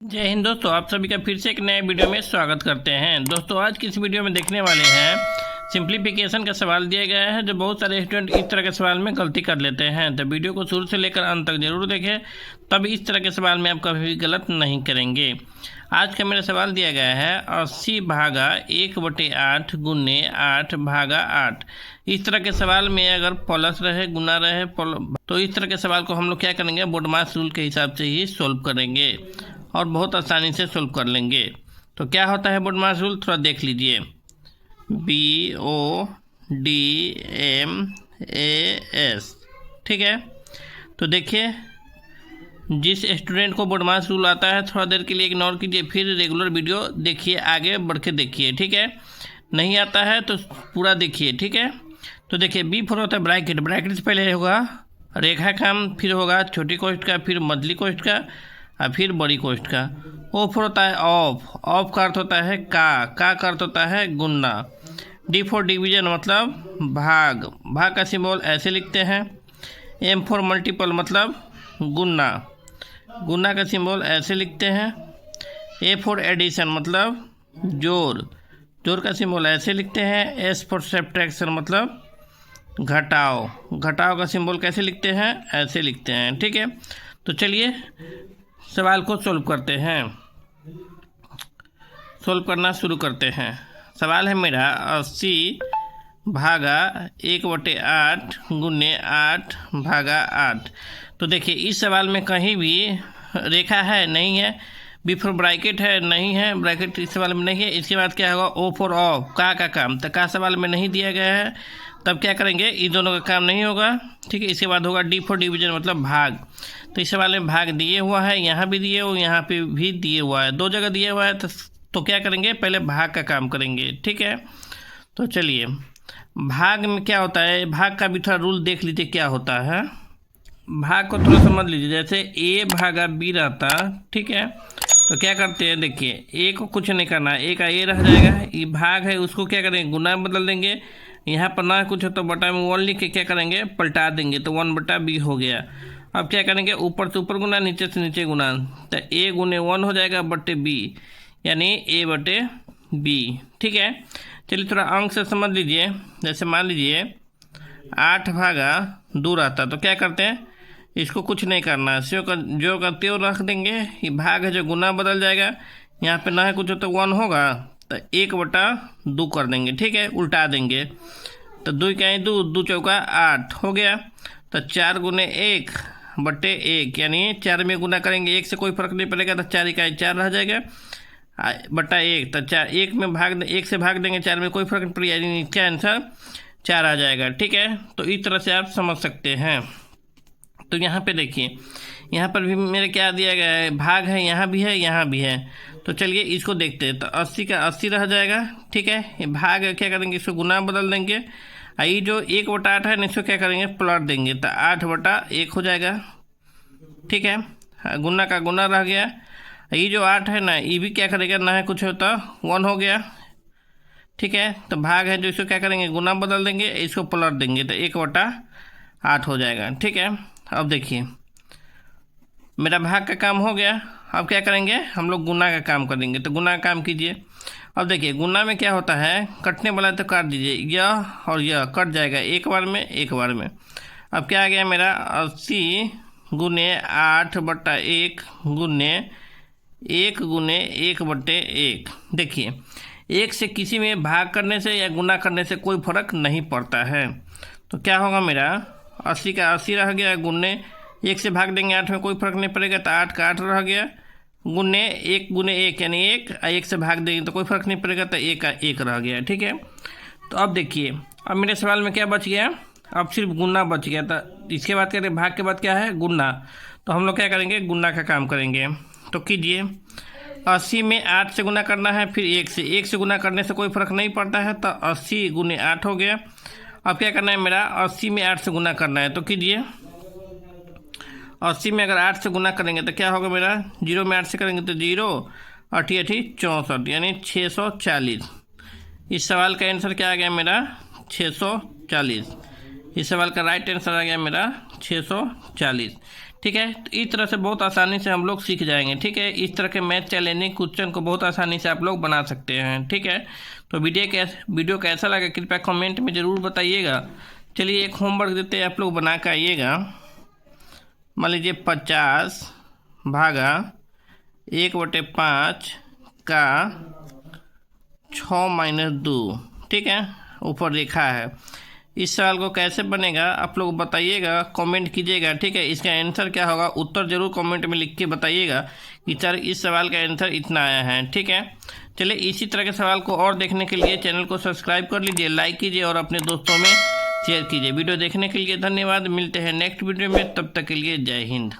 जय हिंद दोस्तों, आप सभी का फिर से एक नए वीडियो में स्वागत करते हैं। दोस्तों आज की इस वीडियो में देखने वाले हैं सिंप्लीफिकेशन का सवाल दिया गया है, जो बहुत सारे स्टूडेंट इस तरह के सवाल में गलती कर लेते हैं। तो वीडियो को शुरू से लेकर अंत तक जरूर देखें, तब इस तरह के सवाल में आप कभी भी गलत नहीं करेंगे। आज का मेरा सवाल दिया गया है 80 भागा 1/8 गुने 8 भागा 8। इस तरह के सवाल में अगर प्लस रहे, गुना रहे, तो इस तरह के सवाल को हम लोग क्या करेंगे, बोडमास रूल के हिसाब से ही सोल्व करेंगे और बहुत आसानी से सोल्व कर लेंगे। तो क्या होता है बोडमास रूल, थोड़ा देख लीजिए। BODMAS, ठीक है। तो देखिए, जिस स्टूडेंट को बोडमास रूल आता है थोड़ा देर के लिए इग्नोर कीजिए, फिर रेगुलर वीडियो देखिए, आगे बढ़ के देखिए, ठीक है। नहीं आता है तो पूरा देखिए, ठीक है। तो देखिए, B4 होता है ब्रैकेट, ब्रैकेट से पहले होगा रेखा काम, फिर होगा छोटी कोष्ठ का, फिर मझली कोष्ठ का और फिर बड़ी कोष्ठ का। O4 होता है ऑफ, ऑफ का अर्थ होता है का अर्थ होता है गुन्ना। D4 डिवीजन मतलब भाग, भाग का सिंबल ऐसे लिखते हैं। M4 मल्टीपल मतलब गुन्ना, गुन्ना का सिंबल ऐसे लिखते हैं। A4 एडिशन मतलब जोड़, जोड़ का सिंबल ऐसे लिखते हैं। S4 सब्ट्रैक्शन मतलब घटाव, घटाव का सिंबल कैसे लिखते हैं, ऐसे लिखते हैं, ठीक है। तो चलिए सवाल को सोल्व करते हैं, सोल्व करना शुरू करते हैं। सवाल है मेरा 80 भागा 1/8 गुने 8 भागा 8। तो देखिए, इस सवाल में कहीं भी रेखा है नहीं है, B4 ब्रैकेट है नहीं है, ब्रैकेट इस सवाल में नहीं है। इसके बाद क्या होगा, O4 ऑफ, का काम, तो का सवाल में नहीं दिया गया है, तब क्या करेंगे, इन दोनों का काम नहीं होगा, ठीक है। इसके बाद होगा D4 डिवीजन मतलब भाग, तो इस सवाल में भाग दिए हुआ है, यहाँ भी दिए हुआ, यहाँ पे भी दिए हुआ है, दो जगह दिया हुआ है। तो क्या करेंगे, पहले भाग का काम करेंगे, ठीक है। तो चलिए, भाग में क्या होता है, भाग का भी थोड़ा रूल देख लीजिए क्या होता है। भाग को थोड़ा समझ लीजिए, जैसे A भागा B रहता, ठीक है। तो क्या करते हैं, देखिए A को कुछ नहीं करना है, A का A रह जाएगा, ये भाग है उसको क्या करेंगे, गुना बदल देंगे। यहाँ पर ना कुछ हो तो बटा में 1 लिख के क्या करेंगे, पलटा देंगे, तो 1/B हो गया। अब क्या करेंगे, ऊपर से ऊपर गुना, नीचे से नीचे गुना, तो A गुने 1 हो जाएगा बटे B, यानी A/B, ठीक है। चलिए थोड़ा अंक से समझ लीजिए। जैसे मान लीजिए 8 भागा 2 रहता, तो क्या करते हैं, इसको कुछ नहीं करना, जो का त्यों रख देंगे। ये भाग है जो गुना बदल जाएगा, यहाँ पे ना है कुछ हो तो 1 होगा, तो 1/2 कर देंगे, ठीक है, उल्टा देंगे। तो 2 क्या 2, 2 चौका 8 हो गया। तो 4 गुने 1/1, यानी 4 में गुना करेंगे, 1 से कोई फर्क नहीं पड़ेगा, तो 4 का 4 रह जाएगा बटा 1। तो 4 1 में भाग 1 से भाग देंगे, 4 में कोई फर्क नहीं पड़ेगा, यानी इसका आंसर 4 आ जाएगा, ठीक है। तो इस तरह से आप समझ सकते हैं। तो यहाँ पे देखिए, यहाँ पर भी मेरे क्या दिया गया है, भाग है, यहाँ भी है, यहाँ भी है। तो चलिए इसको देखते हैं। तो 80 का 80 रह जाएगा, ठीक है। ये भाग है, क्या करेंगे, इसको गुना बदल देंगे। ये जो 1/8 है, इसको क्या करेंगे, पलट देंगे, तो 8/1 हो जाएगा, ठीक है। गुना का गुना रह गया। ये जो 8 है ना, ये भी क्या करेगा, ना है कुछ होता 1 हो गया, ठीक है। तो भाग है जो, इसको क्या करेंगे, गुना बदल देंगे, इसको पलट देंगे, तो 1/8 हो जाएगा, ठीक है। अब देखिए, मेरा भाग का काम हो गया। अब क्या करेंगे, हम लोग गुना का काम करेंगे, तो गुना का काम कीजिए। अब देखिए, गुना में क्या होता है, कटने वाला है तो काट दीजिए, यह और यह कट जाएगा एक बार में, एक बार में। अब क्या आ गया मेरा, 80 गुने 8/1 गुने 1 गुने 1/1। देखिए, 1 से किसी में भाग करने से या गुना करने से कोई फर्क नहीं पड़ता है। तो क्या होगा मेरा, 80 का 80 रह गया, गुने 1 से भाग देंगे 8 में कोई फर्क नहीं पड़ेगा, तो 8 का 8 रह गया, गुने 1 गुने 1 यानी 1, 1 से भाग देंगे तो कोई फर्क नहीं पड़ेगा, तो 1 का 1 रह गया, ठीक है। तो अब देखिए, अब मेरे सवाल में क्या बच गया, अब सिर्फ गुना बच गया। तो इसके बाद करें, भाग के बाद क्या है, गुना। तो हम लोग क्या करेंगे, गुना का काम करेंगे। तो कीजिए, 80 में 8 से गुना करना है, फिर 1 से गुना करने से कोई फर्क नहीं पड़ता है, तो 80 गुने 8 हो गया। अब क्या करना है मेरा, 80 में 8 से गुना करना है, तो कीजिए। 80 में अगर 8 से गुना करेंगे तो क्या होगा मेरा, 0 में 8 से करेंगे तो 0, 8 64, यानी 640। इस सवाल का आंसर क्या आ गया मेरा, 640। इस सवाल का राइट आंसर आ गया मेरा 640। ठीक है, तो इस तरह से बहुत आसानी से हम लोग सीख जाएंगे। ठीक है, इस तरह के मैथ चैलेंजिंग क्वेश्चन को बहुत आसानी से आप लोग बना सकते हैं। ठीक है, तो वीडियो कैसा लगा कृपया कमेंट में ज़रूर बताइएगा। चलिए एक होमवर्क देते हैं, आप लोग बना के आइएगा। मान लीजिए 50 भागा 1/5 का 6-2। ठीक है, ऊपर लिखा है। इस सवाल को कैसे बनेगा आप लोग बताइएगा, कमेंट कीजिएगा। ठीक है, इसका आंसर क्या होगा उत्तर जरूर कमेंट में लिख के बताइएगा कि सर इस सवाल का आंसर इतना आया है। ठीक है, चलिए इसी तरह के सवाल को और देखने के लिए चैनल को सब्सक्राइब कर लीजिए, लाइक कीजिए और अपने दोस्तों में शेयर कीजिए। वीडियो देखने के लिए धन्यवाद। मिलते हैं नेक्स्ट वीडियो में, तब तक के लिए जय हिंद।